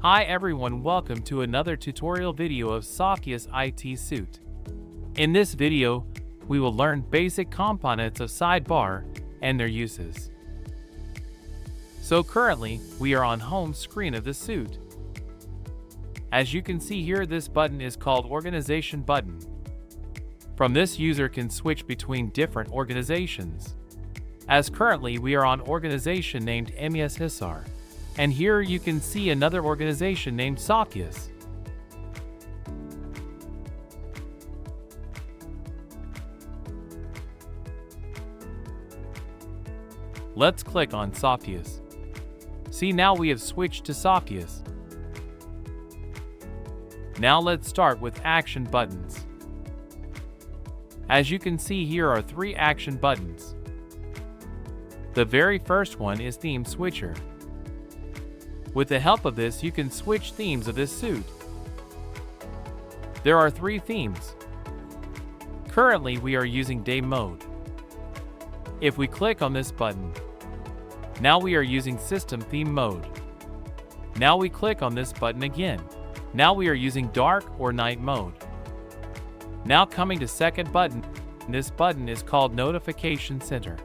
Hi everyone, welcome to another tutorial video of Softeous IoT Suite. In this video, we will learn basic components of sidebar and their uses. So currently, we are on home screen of the suite. As you can see here, this button is called Organization button. From this, user can switch between different organizations. As currently we are on organization named MES Hisar. And here you can see another organization named Softeous. Let's click on Softeous. See, now we have switched to Softeous. Now let's start with action buttons. As you can see, here are 3 action buttons. The very first one is Theme Switcher. With the help of this, you can switch themes of this suite. There are 3 themes. Currently, we are using day mode. If we click on this button, now we are using system theme mode. Now we click on this button again. Now we are using dark or night mode. Now coming to second button, this button is called Notification Center.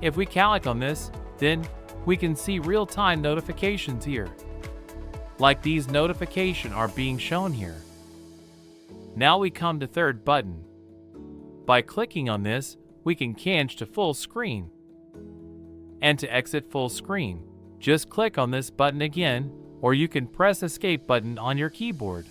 If we click on this, then we can see real-time notifications here. Like these notifications are being shown here. Now we come to third button. By clicking on this, we can change to full screen. And to exit full screen, just click on this button again, or you can press escape button on your keyboard.